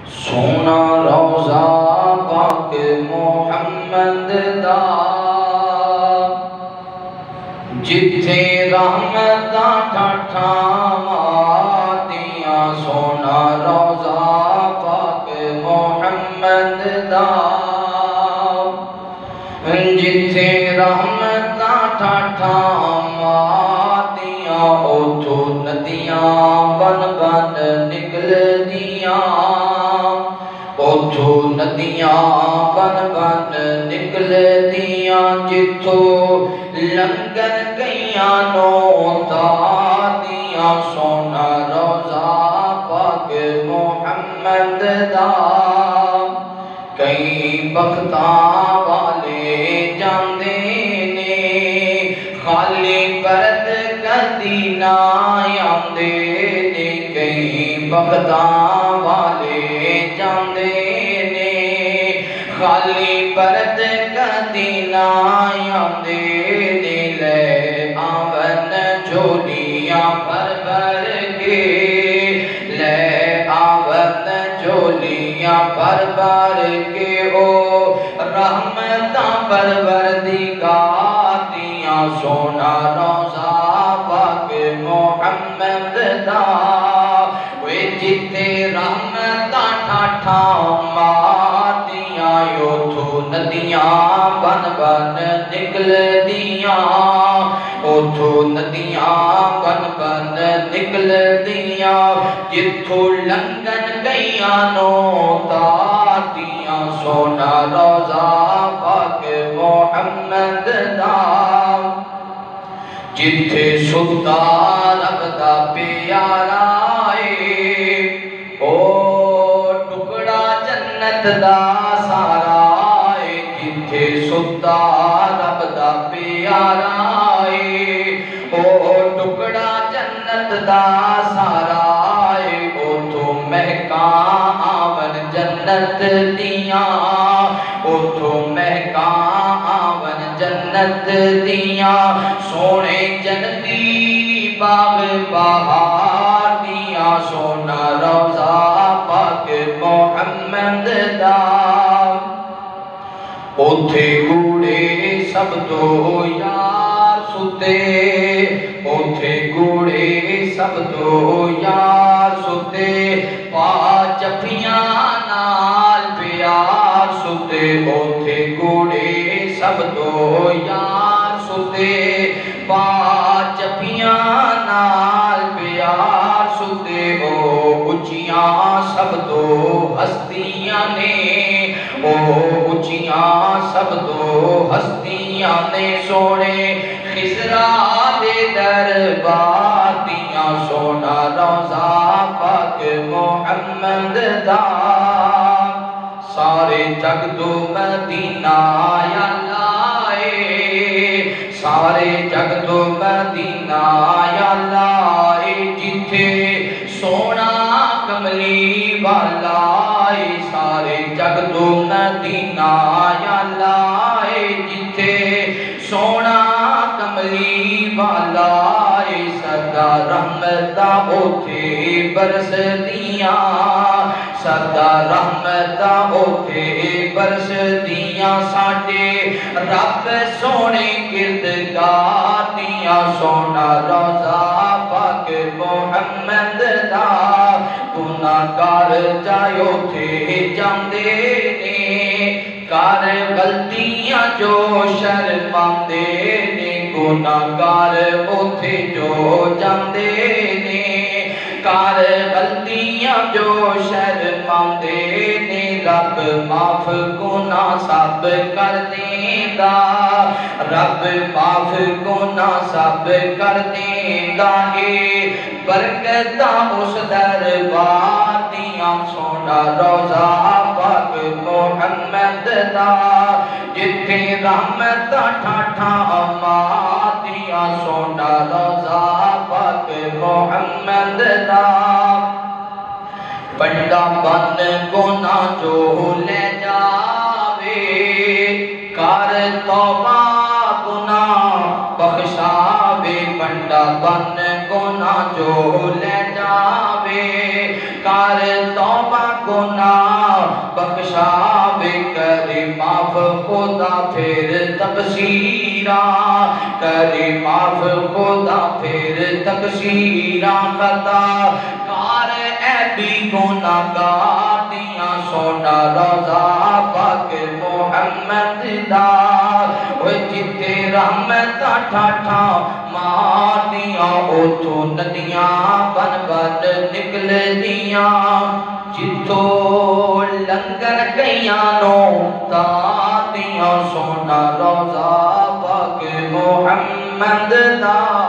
سونا روزہ پاک محمد دا جتھے رحمتاں ٹھٹھاواں دیاں سونا روزہ پاک محمد دا جتھے رحمتاں ٹھٹھاواں دیاں اوتھوں ندیاں بن بن نکل دیاں اوتھوں ندیاں بن بن نکل دیاں جتھوں لنگر گئیاں نو دیاں سونا روزہ پاک محمد دا کئی بختاں والے جاندے نے خالی پرد کدی نہ آندے نے کئی بختاں والے جاندے نے خالی پرد کدی نہ آندے نے لے آون جھولیاں بھر بھر کے لے آون جھولیاں بھر بھر کے او رحمتاں پروردگار دیاں سونا روزہ پاک محمد دا وے جتے رحمتاں ٹھٹھاواں دیاں اوتھوں ندیاں بن بن نکل دیاں اوتھوں ندیاں بن بن نکل دیاں جتھوں لنگن گئیاں نو دیاں سونا روزہ پاک محمد دا جتھے ستا رب دا پیارا اے او ٹکڑا جنت دا سارا اے جتھے ستا رب دا پیارا اے او ٹکڑا جنت دا سارا اے اوتھوں مہکاں آون جنت دیاں اوتھوں مہکاں آون جنت دیاں سونے جنتی باغ بہار دیاں سونا روزہ پاک محمد دا اوتھے گوڑے سب تو یار ستے اوتھے گوڑے سب تو یار ستے پا جفیاں نال پیار ستے اوتھے گوڑے سب تو یار ستے پا جفیاں نال پیار ستے او اچیاں سب تو ہستیاں نے او اچیاں سب تو ہستیاں نے سونے خسرا دے دربار دیاں سونا روزہ پاک محمد دا سارے جگ تو مدینہ یا لائے سارے جگ تو مدینہ یا لائے جتھے سونا کملی والا سارے جگ تو مدینہ یا لائے جتھے سونا کملی والا سدا رحمتاں اوتھے برس دیاں سدا رحمتاں اوتھے برس دیاں ساڈے رب سونے کردگار دیاں سونا روزہ پاک محمد دا گناہگار جائے اوتھے جاندے نے کار غلطیاں جو شرماندے نے گناہگار اوتھے جو جاندے نے کار غلطیاں جو شرماندے نے رب معاف گناہ سب کر دیندا رب معاف گناہ سب کر دیندا اے برکتاں اس دربار دیاں سونا روزہ پاک محمد دا جتھے رحمتاں ٹھٹھاواں دیاں سونا روزہ پاک محمد دا بندہ بن گناہ جو لے جاوے کر توبہ گناہ بخشاوے بندہ بن گناہ جو لے جاوے کر توبہ گناہ بخشاوے کرے معاف خدا پھر تقصیراں کرے معاف خدا پھر تقصیراں خطا کار اے بھی گناہگار دیاں سونا روضہ پاک محمد دا اوہ جتے رحمت ٹھاٹھا مار دیاں اوتھو ندیاں بن بن نکل دیاں جتو لنگر گئیانو تا دیاں سونا روضہ پاک محمد دا